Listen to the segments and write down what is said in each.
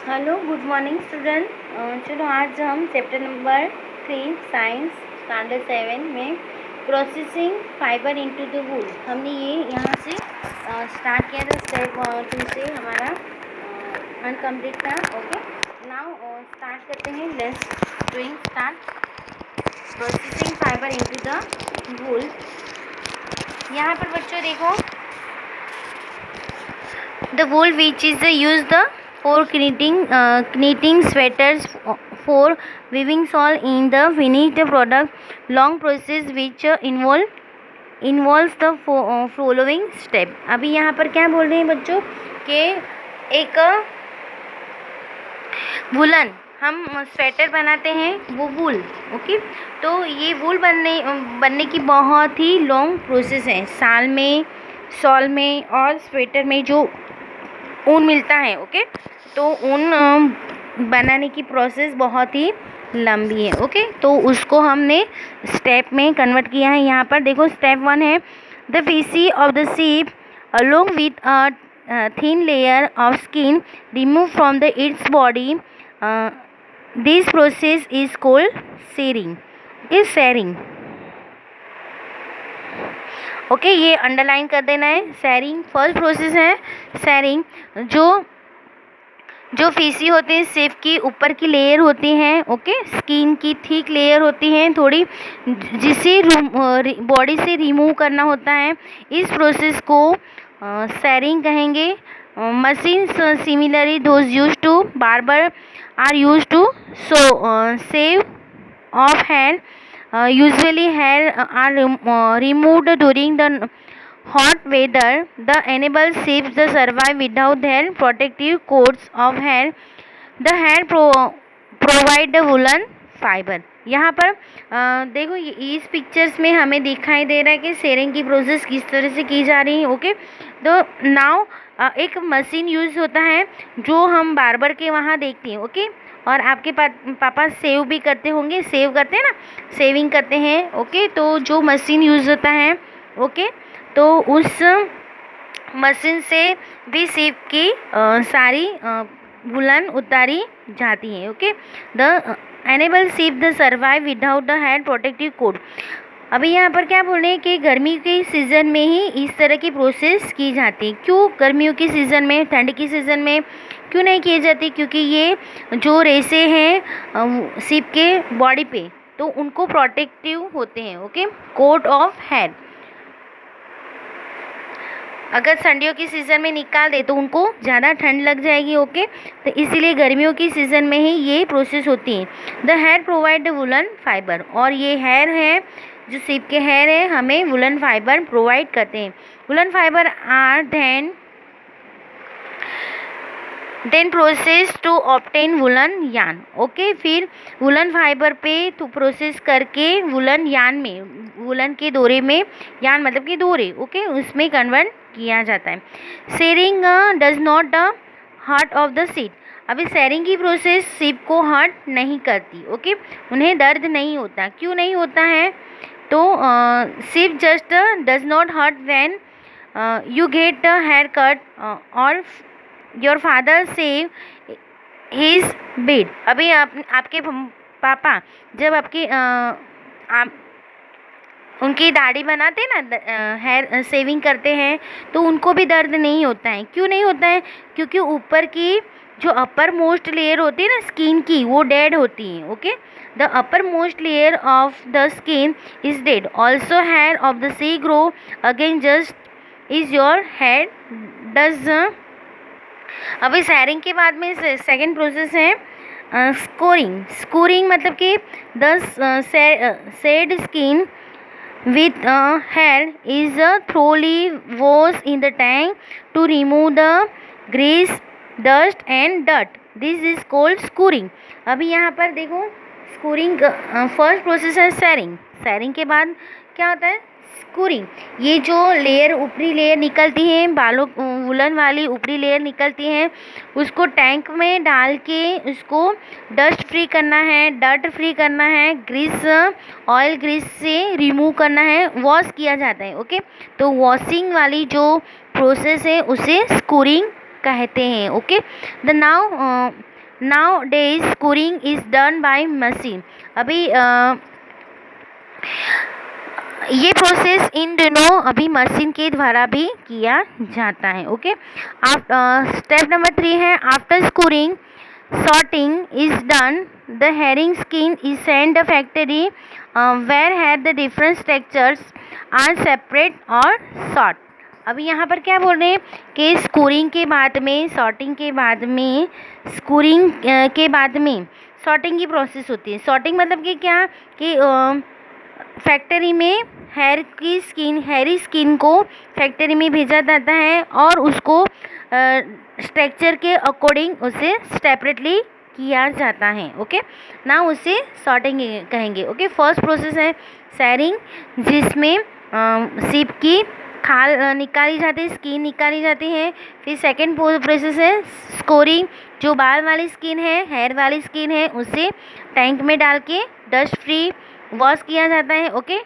Hello good morning student. चलो आज हम चैप्टर नंबर 3 साइंस स्टैंडर्ड 7 में प्रोसेसिंग फाइबर इनटू द वूल हमने ये यहाँ से स्टार्ट किया था। स्टेप 2 से हमारा अनकम्प्लीट था। ओके, नाउ स्टार्ट करते हैं। Let's doing start processing fibre into the वूल। यहाँ पर बच्चों देखो, the wool which is used for knitting sweaters, for weaving shawl in the finished product long process which involves the following step। अभी यहाँ पर क्या बोल रहे हैं बच्चों कि एक वुलन हम स्वेटर बनाते हैं, वो वूल। ओके, तो ये वूल बनने की बहुत ही लॉन्ग प्रोसेस है। शॉल में और स्वेटर में जो ऊन मिलता है, ओके, तो ऊन बनाने की प्रोसेस बहुत ही लंबी है। ओके, तो उसको हमने स्टेप में कन्वर्ट किया है। यहाँ पर देखो, स्टेप 1 है the facie of the sheep along with a thin layer of skin remove from the its body. This process is called sharing. Okay, sharing. Okay, ये अंडरलाइन कर देना है। शेयरिंग फर्स्ट प्रोसेस है। शेयरिंग जो facie होते हैं, shape की ऊपर की लेयर होती हैं, ओके, स्किन की थिक लेयर होती हैं थोड़ी, जिसे बॉडी से रिमूव करना होता है। इस प्रोसेस को शेयरिंग कहेंगे। Machines similarly those used to barber are used to shave off hair. Usually hair are removed during the hot weather. The enable sheep to survive without their protective coats of hair. The hair provide the woolen fiber। यहाँ पर देखो, इस pictures में हमें दिखाई दे रहा है कि शेयरिंग की प्रोसेस किस तरह से की जा रही है। ओके, तो नाउ एक मशीन यूज़ होता है जो हम बार्बर के वहाँ देखते हैं। ओके, और आपके पापा सेव भी करते होंगे, सेव करते हैं ना, सेविंग करते हैं। ओके, तो जो मशीन यूज़ होता है, ओके, तो उस मशीन से भी शीप की सारी वुलन उतारी जाती है। Okay, the enable sheep the survive without the head protective coat. अभी यहाँ पर क्या बोल रहे हैं कि गर्मी के सीज़न में ही इस तरह की प्रोसेस की जाती है। क्यों गर्मियों के सीज़न में, ठंड के सीज़न में क्यों नहीं की जाती? क्योंकि ये जो रेसे हैं शीप के बॉडी पे, तो उनको प्रोटेक्टिव होते हैं। Okay, coat of head. अगर सर्दियों की सीज़न में निकाल दे तो उनको ज़्यादा ठंड लग जाएगी। ओके, तो इसीलिए गर्मियों की सीज़न में ही ये प्रोसेस होती है। The hair provide the woollen fibre. और ये हेयर है, जो शीप के हेयर है, हमें वुलन फाइबर प्रोवाइड करते हैं। Woollen fibre are then process to obtain woollen yarn. Okay, फिर वुलन फाइबर पे तो प्रोसेस करके वुलन यार्न में, वुलन के दोरे में, यार्न मतलब कि दोरे, ओके, उसमें कन्वर्ट किया जाता है। Sharing does not hurt of the sheep. अभी शेयरिंग की प्रोसेस शीप को हर्ट नहीं करती। ओके, उन्हें दर्द नहीं होता। क्यों नहीं होता है? तो sheep just does not hurt when you get hair cut और your father shave his beard. अभी आपके पापा जब आपकी आप उनकी दाढ़ी बनाते हैं ना, हेयर सेविंग करते हैं, तो उनको भी दर्द नहीं होता है। क्यों नहीं होता है? क्योंकि ऊपर की जो अपर मोस्ट लेयर होती है ना स्किन की, वो डेड होती है। Okay, the upper most layer of the skin is dead. Also hair of the sea grow again just is your head does. अभी शेयरिंग के बाद में सेकेंड प्रोसेस है स्कोरिंग। स्कोरिंग मतलब कि the said skin with hair is thoroughly washed in the tank to remove the grease, dust and dirt. This is called scouring। अभी यहाँ पर देखो, स्कोरिंग फर्स्ट प्रोसेस है शेयरिंग। शेयरिंग के बाद क्या होता है? स्कोरिंग। ये जो लेयर, ऊपरी लेयर निकलती है, बालों वुलन वाली ऊपरी लेयर निकलती है, उसको टैंक में डाल के उसको डस्ट फ्री करना है, डर्ट फ्री करना है, ग्रीस, ऑयल ग्रीस से रिमूव करना है, वॉश किया जाता है। ओके, तो वॉशिंग वाली जो प्रोसेस है उसे स्कोरिंग कहते हैं। Okay, the now now days scoring is done by machine. अभी ये प्रोसेस इन दिनों अभी मशीन के द्वारा भी किया जाता है। ओके, आप स्टेप नंबर 3 है after scoring sorting is done, the herring skin is sent the factory where the different structures are separate or sort। अभी यहाँ पर क्या बोल रहे हैं कि स्कोरिंग के बाद में, सॉर्टिंग के बाद में, स्कोरिंग के बाद में सॉर्टिंग की प्रोसेस होती है। सॉर्टिंग मतलब कि क्या कि फैक्ट्री में हेरी स्किन को फैक्ट्री में भेजा जाता है और उसको स्ट्रक्चर के अकॉर्डिंग उसे सेपरेटली किया जाता है। ओके, ना उसे सॉर्टिंग कहेंगे। ओके, फर्स्ट प्रोसेस है सैरिंग, जिसमें सीप की खाल निकाली जाती है, स्किन निकाली जाती है। फिर सेकेंड प्रोसेस है स्कोरिंग, जो बाल वाली स्किन है, हेयर वाली स्किन है, उसे टैंक में डाल के डस्ट फ्री वॉश किया जाता है। ओके,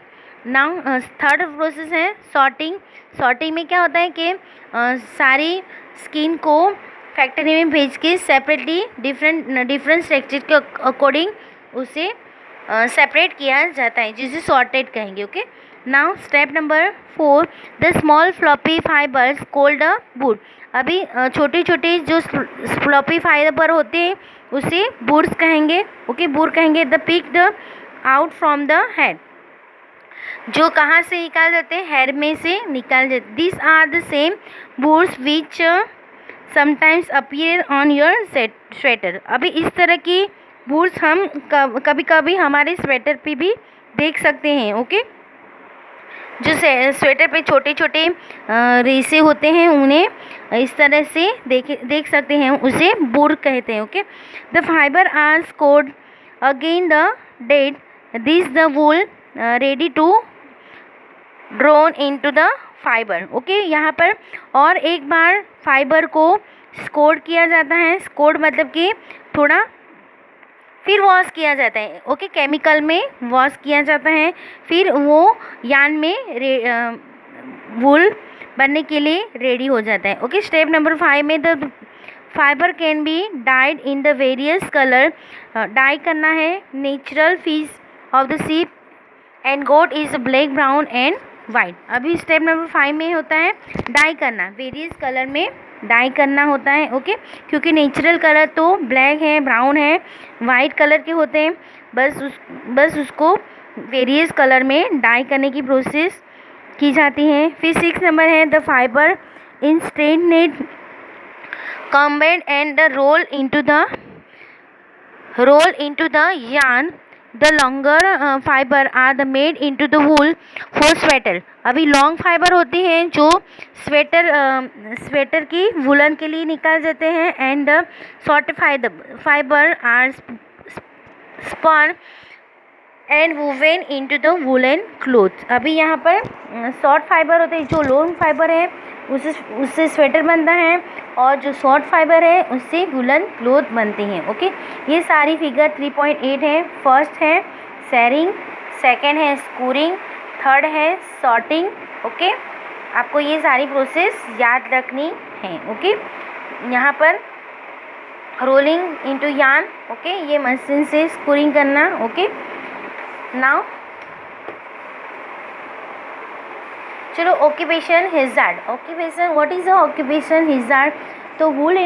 नाउ थर्ड प्रोसेस है सॉर्टिंग। सॉर्टिंग में क्या होता है कि सारी स्किन को फैक्ट्री में भेज के सेपरेटली डिफरेंट स्ट्रक्चर के अकॉर्डिंग उसे सेपरेट किया जाता है, जिसे सॉर्टेड कहेंगे। Okay, now step number 4, the small floppy fibres called a would. अभी छोटे छोटे जो फ्लॉपी फाइबर होते हैं उसे वुड्स कहेंगे। ओके, वुड कहेंगे। The picked out from the head, जो कहाँ से निकाल जाते हैं, हेयर में से निकाल जाते। This are the same woods which sometimes appear on your sweater. अभी इस तरह की वुड्स हम कभी कभी हमारे स्वेटर पे भी देख सकते हैं। ओके, जो स्वेटर पे छोटे छोटे रेसे होते हैं उन्हें इस तरह से देख सकते हैं, उसे वुड कहते हैं। Okay, the fibre are scoured again the date, this the wool ready to drawn into the fibre. Okay, यहाँ पर और एक बार फाइबर को स्कोर किया जाता है। स्कोर मतलब कि थोड़ा फिर वॉश किया जाता है। ओके, केमिकल में वॉश किया जाता है, फिर वो यान में वूल बनने के लिए रेडी हो जाता है। ओके, स्टेप नंबर 5 में the fibre can be dyed in the various colour. Dye करना है natural fleece of the sheep and goat is black, brown and white. अभी स्टेप नंबर 5 में होता है डाई करना, वेरियस कलर में डाई करना होता है। ओके, क्योंकि नेचुरल कलर तो ब्लैक है, ब्राउन है, वाइट कलर के होते हैं, बस उसको वेरियस कलर में डाई करने की प्रोसेस की जाती है। फिर 6 नंबर है the fibre in straightened combined and the roll into the yarn. The longer fiber are the made into the wool for sweater। अभी लॉन्ग फाइबर होती हैं जो स्वेटर की वुलन के लिए निकाल जाते हैं। And short fibre are spun and woven into the woollen cloth. अभी यहाँ पर शॉर्ट फाइबर होते हैं, जो लॉन्ग फाइबर है उससे स्वेटर बनता है, और जो शॉर्ट फाइबर है उससे वुलन क्लोथ बनती हैं। ओके, ये सारी फिगर 3.8 है। फर्स्ट है सैरिंग, सेकंड है स्कोरिंग, थर्ड है सॉर्टिंग। ओके, आपको ये सारी प्रोसेस याद रखनी है। ओके, यहाँ पर रोलिंग इनटू यार्न, ओके, ये मशीन से स्कोरिंग करना। ओके, नाउ चलो occupation hazard. Occupation, what is a occupation hazard? तो woollen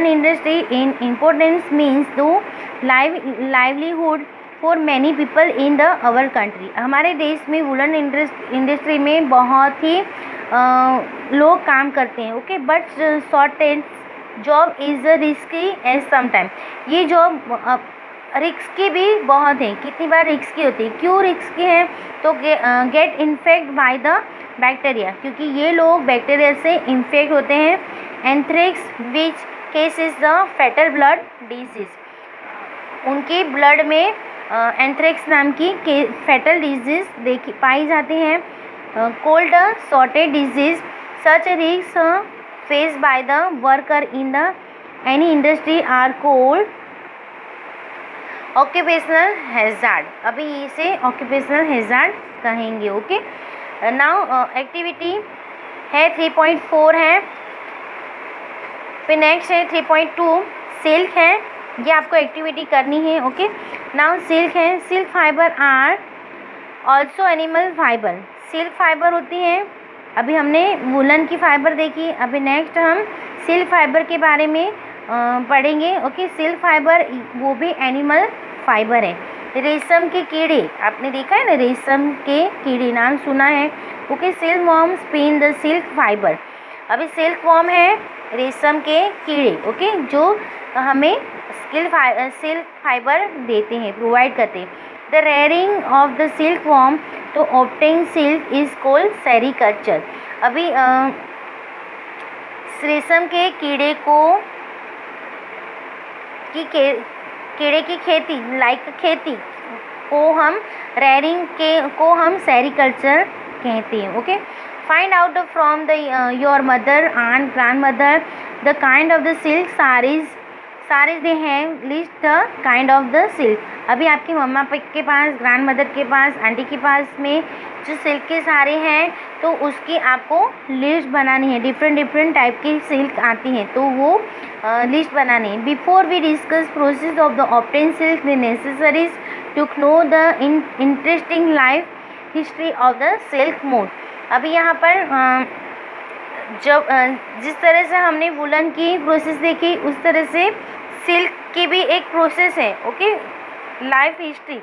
industry in importance means to livelihood for many people in the our country. हमारे देश में वुलन इंडस्ट्री में बहुत ही लोग काम करते हैं। Okay, but sorter's job is risky as sometime. ये जॉब रिस्की भी बहुत है। कितनी बार रिस्की होती है? क्यों रिस्की है? तो get infect by the bacteria, क्योंकि ये लोग बैक्टीरिया से इन्फेक्ट होते हैं। Anthrax which case is the fatal blood disease, उनके ब्लड में एंथ्रेक्स नाम की फैटल डिजीज पाई जाती हैं। Called sorter's disease such risk face by the worker in the any industry are called occupational hazard. अभी इसे ऑक्यूपेशनल हैजार्ड कहेंगे। ओके, नाउ एक्टिविटी है 3.4 है। फिर नेक्स्ट है 3.2 सिल्क है, ये आपको एक्टिविटी करनी है। ओके, नाउ सिल्क है, silk fibre are also animal fibre. Silk fibre होती है, अभी हमने वुलन की फाइबर देखी, अभी नेक्स्ट हम सिल्क फाइबर के बारे में पढ़ेंगे। ओके, सिल्क फाइबर वो भी एनिमल फाइबर है। रेशम के कीड़े, आपने देखा है ना, रेशम के कीड़े नाम सुना है। Okay, silk worm spin the silk fibre. अभी सिल्क वॉर्म है रेशम के कीड़े, ओके, जो हमें सिल्क फाइबर देते हैं, प्रोवाइड करते हैं। The rearing of the silk worm to obtain silk is called sericulture. अभी रेशम के कीड़े कीड़े की खेती, लाइक खेती को हम को हम सेरीकल्चर कहते हैं। Okay, find out from the your mother and grand mother the kind of the silk saris they have list the kind of the silk. अभी आपकी मम्मा के पास, ग्रैंड मदर के पास, आंटी के पास में जो सिल्क के साड़ी हैं तो उसकी आपको लिस्ट बनानी है। डिफरेंट टाइप की सिल्क आती हैं तो वो लिस्ट बनानी है। Before we discuss process of the obtain silk the necessary to know the interesting life history of the silk moth. अभी यहाँ पर जब जिस तरह से हमने वुलन की प्रोसेस देखी उस तरह से सिल्क की भी एक प्रोसेस है। ओके, लाइफ हिस्ट्री,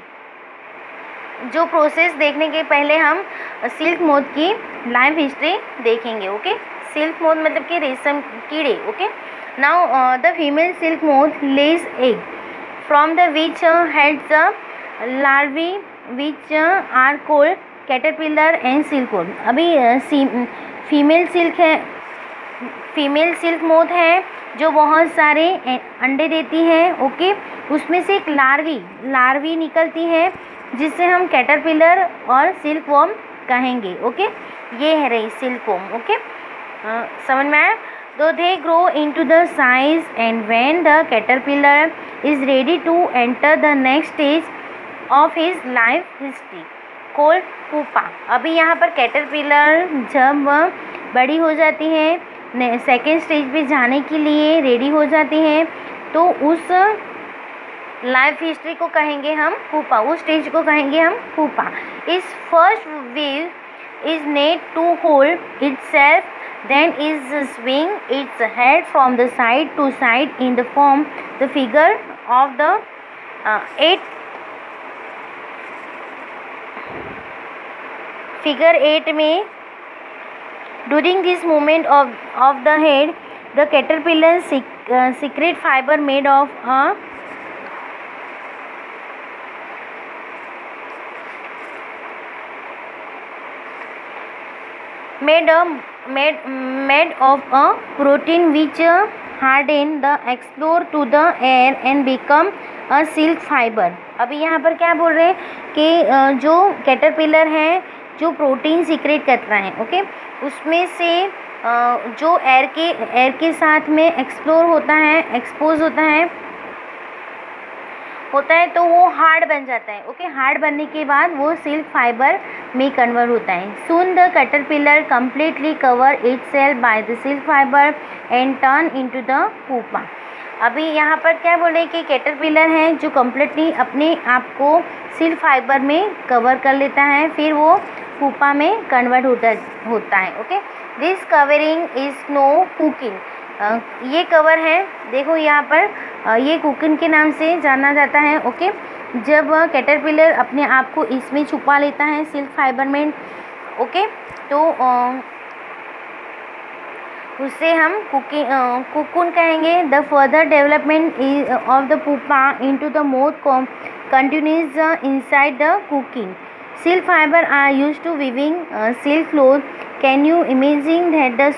जो प्रोसेस देखने के पहले हम सिल्क मोथ की लाइफ हिस्ट्री देखेंगे। ओके, सिल्क मोथ मतलब कि रेशम कीड़े। Okay, now the female silk moth lays egg from the which hatch larvae which are called caterpillar and silkworm. अभी फीमेल सिल्क मोथ है जो बहुत सारे अंडे देती है। ओके, उसमें से एक लार्वी निकलती है जिससे हम कैटरपिलर और सिल्कवर्म कहेंगे। ओके, ये है रही सिल्कवर्म। ओके, समझ में आया? तो they grow into the size and when the caterpillar is ready to enter the next stage of his life history called pupa. अभी यहाँ पर कैटरपिलर जब बड़ी हो जाती है, सेकेंड स्टेज पे जाने के लिए रेडी हो जाती है, तो उस लाइफ हिस्ट्री को कहेंगे हम पुपा, उस स्टेज को कहेंगे हम pupa. Is first wave is net to hold itself, then is swing its head from the side to side in the form the figure of the 8 figure 8 में। During this movement of the head, the caterpillar secrete fiber made of a protein which harden the explore to the air and become a silk fiber। अभी यहाँ पर क्या बोल रहे हैं कि जो कैटरपिलर है जो प्रोटीन सीक्रेट करता है। ओके, उसमें से जो एयर के साथ में एक्सपोज होता है तो वो हार्ड बन जाता है। ओके, हार्ड बनने के बाद वो सिल्क फाइबर में कन्वर्ट होता है। Soon the caterpillar completely cover itself by the silk fibre and turn into the pupa. अभी यहाँ पर क्या बोले कि कैटरपिलर है जो कम्प्लीटली अपने आप को सिल्क फाइबर में कवर कर लेता है, फिर वो पुपा में कन्वर्ट होता है। Okay, this covering is no cooking. ये कवर है, देखो यहाँ पर ये कुकिंग के नाम से जाना जाता है। ओके, जब कैटरपिलर अपने आप को इसमें छुपा लेता है सिल्क फाइबर में। ओके, तो उसे हम कुकुन कहेंगे। The further development of the pupa into the moth continues inside the cooking. Silk fiber are used to weaving silk cloth. Can you imagine that the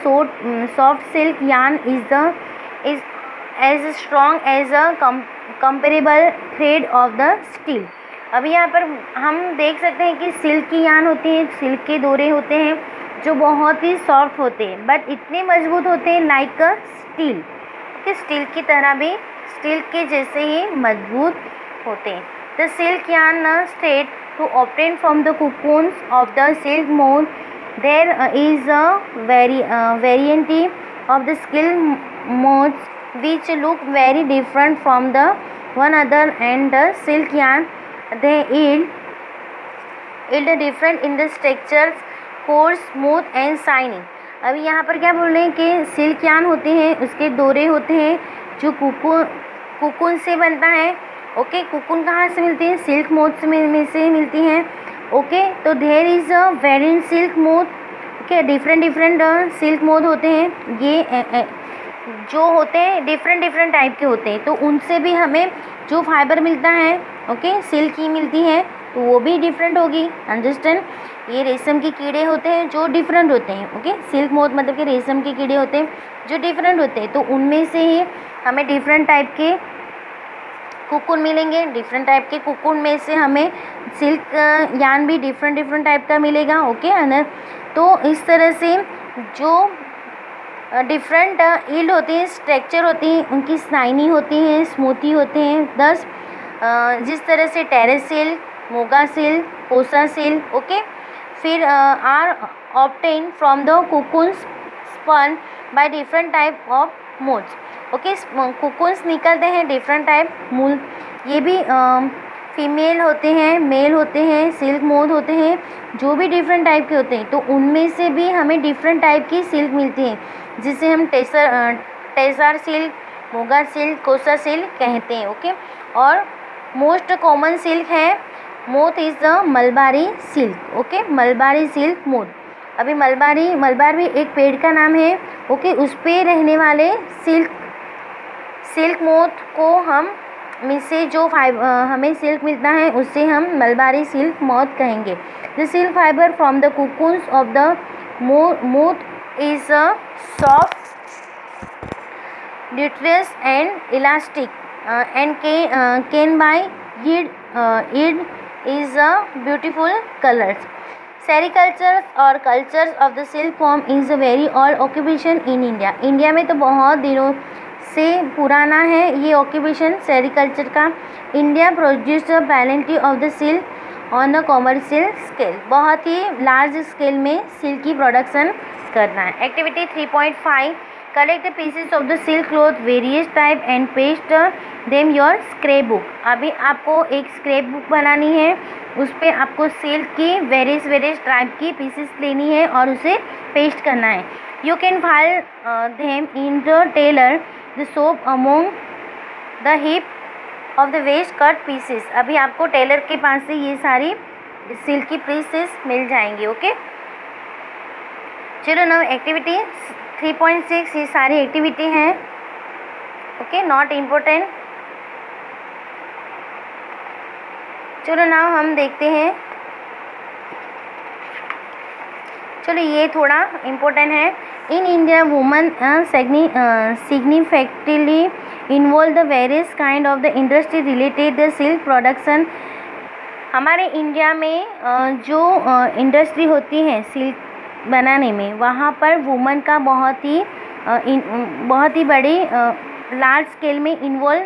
soft silk yarn is as strong as a comparable thread of the steel? अभी यहाँ पर हम देख सकते हैं कि silk की यान होती है, सिल्क के डोरे होते हैं जो बहुत ही सॉफ्ट होते हैं बट इतने मजबूत होते हैं लाइक स्टील। कि स्टील की तरह भी, स्टील के जैसे ही मजबूत होते हैं। The silk yarn straight to obtain from the cocoons of the silk moth. There is a variety of the silk moths which look very different from the one another, and the silk yarn they yield different in the structures, coarse, smooth and shiny. अभी यहाँ पर क्या बोल रहे हैं कि silk yarn होते हैं, उसके डोरे होते हैं जो कुकुन से बनता है. ओके, कुकुन कहाँ से मिलती है? सिल्क मोथ में से मिलती हैं. ओके, तो there is a variant silk moth. Okay, different silk moth होते हैं. ये जो होते हैं डिफरेंट टाइप के होते हैं, तो उनसे भी हमें जो फाइबर मिलता है, ओके, सिल्क ही मिलती है, तो वो भी डिफरेंट होगी. अंडरस्टैंड? ये रेशम के कीड़े होते हैं जो डिफरेंट होते हैं. ओके, सिल्क मोथ मतलब कि रेशम के कीड़े होते हैं जो डिफरेंट होते हैं, तो उनमें से ही हमें डिफरेंट टाइप के कुकुन मिलेंगे. डिफरेंट टाइप के कुकुन में से हमें सिल्क यार्न भी डिफरेंट टाइप का मिलेगा. ओके, है. तो इस तरह से जो डिफरेंट ईल्ड होती हैं, स्ट्रक्चर होती हैं, उनकी शाइनी होती हैं, स्मूथी होते हैं. दस जिस तरह से टेरेस silk, muga silk, kosa silk, okay, फिर are obtain from the cocoons spun by different type of moths. Okay, cocoons निकलते हैं डिफरेंट टाइप मूल. ये भी फीमेल होते हैं, मेल होते हैं, सिल्क मोथ होते हैं, जो भी डिफरेंट टाइप के होते हैं, तो उनमें से भी हमें डिफरेंट टाइप की सिल्क मिलती है, जिसे हम tasar silk, muga silk, kosa silk कहते हैं. ओके, और मोस्ट कॉमन सिल्क है moth is the Malabari silk. Okay, Malabari silk moth. अभी मलबार भी एक पेड़ का नाम है. ओके, उस पे रहने वाले सिल्क मोथ को हम में से जो हमें सिल्क मिलता है उससे हम मलबारी सिल्क मोथ कहेंगे. The silk fibre from the cocoons of the moth is soft, nutritious and elastic and can by yield is a beautiful colors. Sericulture और cultures of the silk worm is a very old occupation in India. India में तो बहुत दिनों से पुराना है ये occupation sericulture का. India produce a variety of the silk on a commercial scale. बहुत ही लार्ज स्केल में सिल्क की प्रोडक्शन करना है. Activity 3.5 collect the pieces of the silk cloth various type and paste them your scrap book. अभी आपको एक scrap book बनानी है, उस पर आपको सिल्क की वेरियस टाइप की पीसेस लेनी है और उसे पेस्ट करना है. You can file them in the tailor the shop among the heap of the waste cut pieces. अभी आपको टेलर के पास से ये सारी सिल्क की पीसेस मिल जाएंगी. ओके, चलो नाउ एक्टिविटी 3.6 ये सारी एक्टिविटी हैं. Okay, not important. चलो नाउ हम देखते हैं. चलो ये थोड़ा इम्पोर्टेंट है. In India woman significantly involve the various kind of the industry related the silk production. हमारे इंडिया में जो इंडस्ट्री होती है सिल्क बनाने में, वहाँ पर वुमन का बहुत ही बड़ी लार्ज स्केल में इन्वॉल्व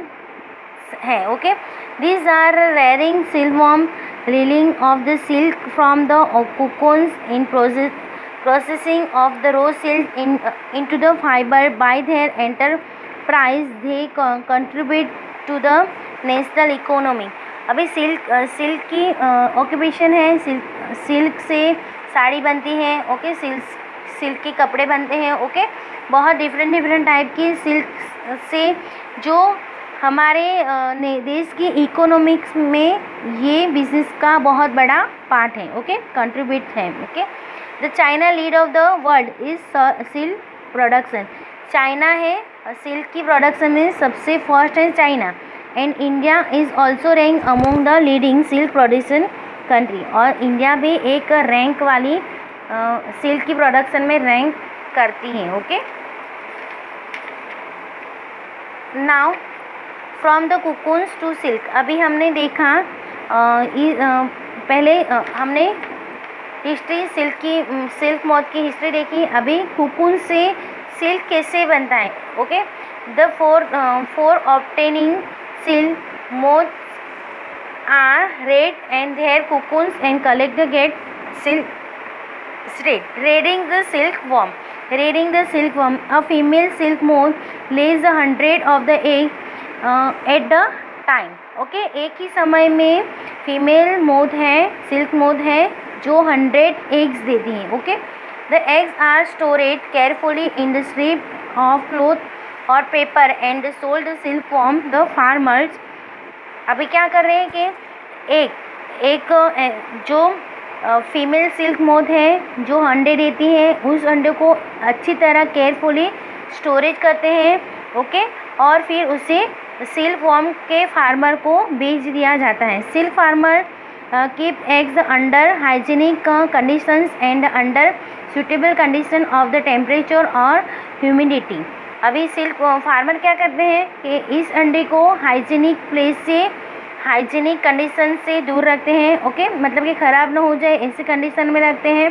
है. Okay, these are rearing silkworm, reeling of the silk from the cocoons in processing of the raw silk into the fiber. By their enterprise they contribute to the national economy. अभी silk की occupation है. Silk से साड़ी बनती है. Okay, silk के कपड़े बनते हैं. ओके, बहुत डिफरेंट टाइप की सिल्क से जो हमारे देश की इकोनॉमिक्स में ये बिजनेस का बहुत बड़ा पार्ट है. ओके, कंट्रीब्यूट है. Okay, the China lead of the world is silk production. China है सिल्क की प्रोडक्शन में सबसे फर्स्ट है China. And India is also rank among the leading silk production country. और इंडिया भी एक रैंक वाली सिल्क की प्रोडक्शन में रैंक करती हैं. Okay, now from the cocoons to silk. अभी हमने देखा पहले हमने हिस्ट्री सिल्क मोथ की हिस्ट्री देखी. अभी कुकुन से सिल्क कैसे बनता है. Okay, the for obtaining silk moth are reared and their cocoons and collect the get silk straight. Rearing the silk worm. rearing the silkworm. A female silk moth lays 100 of the egg at the time. ओके, एक ही समय में female moth है, silk moth है जो 100 eggs देती हैं. Okay, the eggs are stored carefully in the strip of cloth और paper and sold silkworm the farmers. अभी क्या कर रहे हैं कि एक जो फीमेल सिल्क मोथ है जो अंडे देती है, उस अंडे को अच्छी तरह केयरफुली स्टोरेज करते हैं. ओके, और फिर उसे सिल्कवर्म के फार्मर को बेच दिया जाता है. Silk farmer keep eggs under hygienic conditions and under suitable condition of the temperature और ह्यूमिडिटी. अभी सिल्क फार्मर क्या करते हैं कि इस अंडे को हाइजीनिक प्लेस से, हाइजीनिक कंडीशन से दूर रखते हैं. ओके, मतलब कि ख़राब ना हो जाए ऐसे कंडीशन में रखते हैं.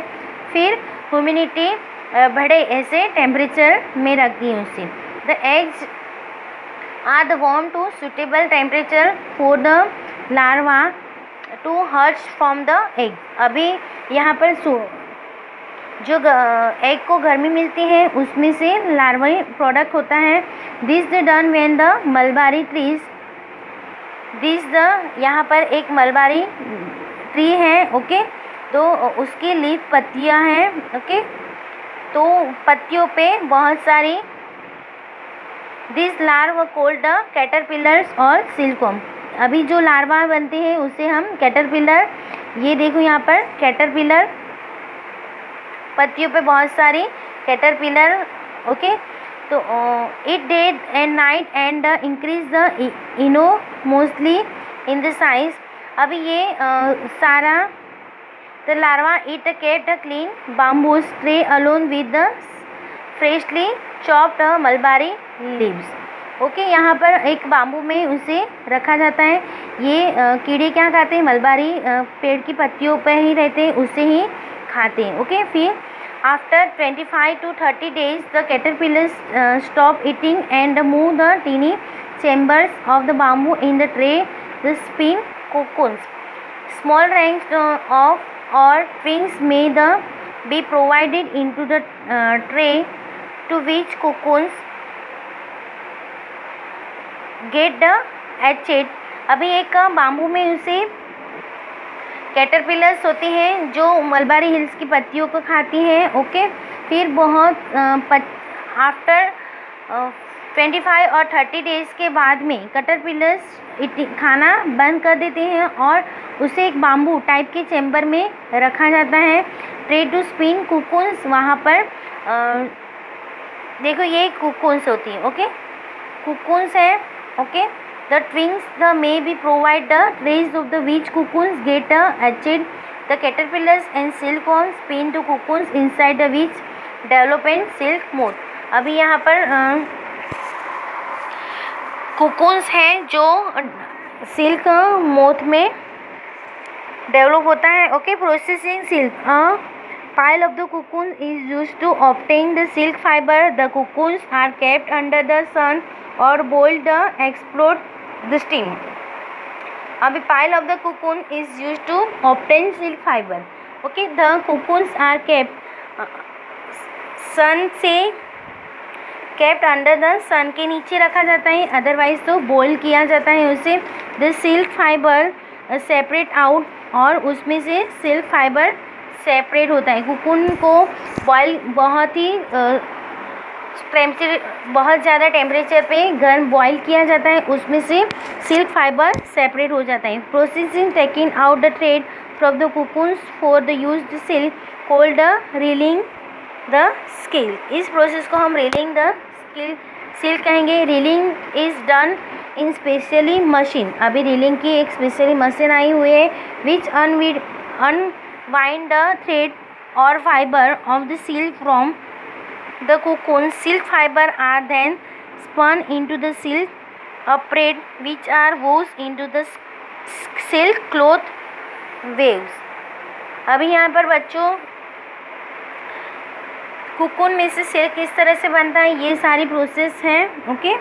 फिर ह्यूमिडिटी बढ़े ऐसे टेम्परेचर में रखती हैं उसे. The eggs are the warm to suitable temperature for the larva to hatch from the egg. अभी यहाँ पर जो एग को गर्मी मिलती है उसमें से लार्वाई प्रोडक्ट होता है. This the done when the Malabari trees, this the यहाँ पर एक मलबारी ट्री है. ओके, तो उसकी लीफ पत्तियाँ हैं. ओके, तो पत्तियों पे बहुत सारी this larva called the caterpillars और सिल्कवर्म. अभी जो लार्वा बनते हैं उसे हम कैटरपिलर, ये देखो यहाँ पर कैटरपिलर, पत्तियों पे बहुत सारी कैटरपिलर. ओके, तो eat day and night and increase the enormously in the size. अभी ये सारा the larva eat kept clean bamboos tray along with the freshly chopped mulberry leaves. Okay, यहाँ पर एक बाम्बू में उसे रखा जाता है. ये कीड़े क्या खाते हैं, मलबारी पेड़ की पत्तियों पर ही रहते हैं, उससे ही खाते हैं. ओके, फिर after 25 to 30 days the caterpillars stop eating and move the tiny chambers of the bamboo in the tray, the spin cocoons. Small ranks of or twins may be provided into the tray to which cocoons get hatched. अभी एक bamboo में उसे caterpillars होती हैं जो Malabari hills की पत्तियों को खाती हैं. ओके, फिर बहुत आफ्टर 25 और 30 डेज़ के बाद में कैटरपिलर्स खाना बंद कर देते हैं और उसे एक बाम्बू टाइप के चैम्बर में रखा जाता है. ट्रे टू स्पिन कुकुन्स, वहाँ पर देखो ये कुकुन्स होती है. ओके, कुकुन्स है. Okay, the twins may be provide the trays of the which cocoons get hatched. The caterpillars and silkworms spin to cocoons inside the which develop and silk moth. अभी यहाँ पर cocoons हैं जो सिल्क मोथ में develop होता है. Okay, processing silk. Pile of the cocoon is used to obtain the silk fiber. The cocoons are kept under the sun or boiled to explode the steam. Abhi pile of the cocoon is used to obtain silk fiber. Okay, the cocoons are kept sun से kept under the sun के नीचे रखा जाता है, otherwise तो boil किया जाता है उसे. the silk fiber separate out और उसमें से सिल्क फाइबर सेपरेट होता है. कुकुन को बॉयल बहुत ज़्यादा टेम्परेचर पे गर्म बॉयल किया जाता है, उसमें से सिल्क फाइबर सेपरेट हो जाता है. Processing taking out the thread from the cocoons for the used silk called reeling the skill. इस प्रोसेस को हम रीलिंग द सिल्क कहेंगे. Reeling is done in specially machine. अभी रीलिंग की एक स्पेशली मशीन आई हुई है विच unwind the thread or fiber of the silk from the cocoon. Silk fiber are then spun into the silk thread which are woven into the silk cloth waves. अभी यहाँ पर बच्चों cocoon में से silk किस तरह से बनता है, ये सारी प्रोसेस हैं. ओके,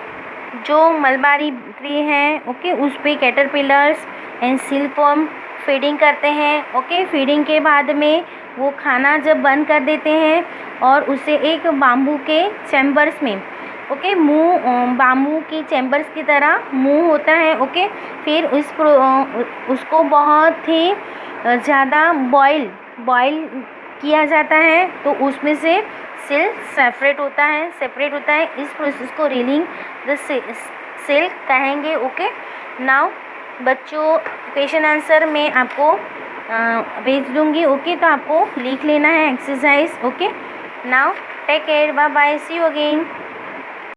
जो मलबारी ट्री है, ओके, उस पे कैटरपिलर्स एंड सिल्कवर्म फीडिंग करते हैं. ओके, फीडिंग के बाद में वो खाना जब बंद कर देते हैं और उसे एक बाम्बू के चैम्बर्स में, ओके, मुंह बाम्बू के चैम्बर्स की तरह मुंह होता है, ओके। फिर उसको बहुत ही ज़्यादा बॉयल किया जाता है, तो उसमें से सेल सेपरेट होता है। इस प्रोसेस को रीलिंग द सेल कहेंगे, ओके। नाउ बच्चों, क्वेश्चन आंसर मैं आपको भेज दूंगी, ओके। तो आपको लिख लेना है exercise, okay. Now take care, bye bye, see you again.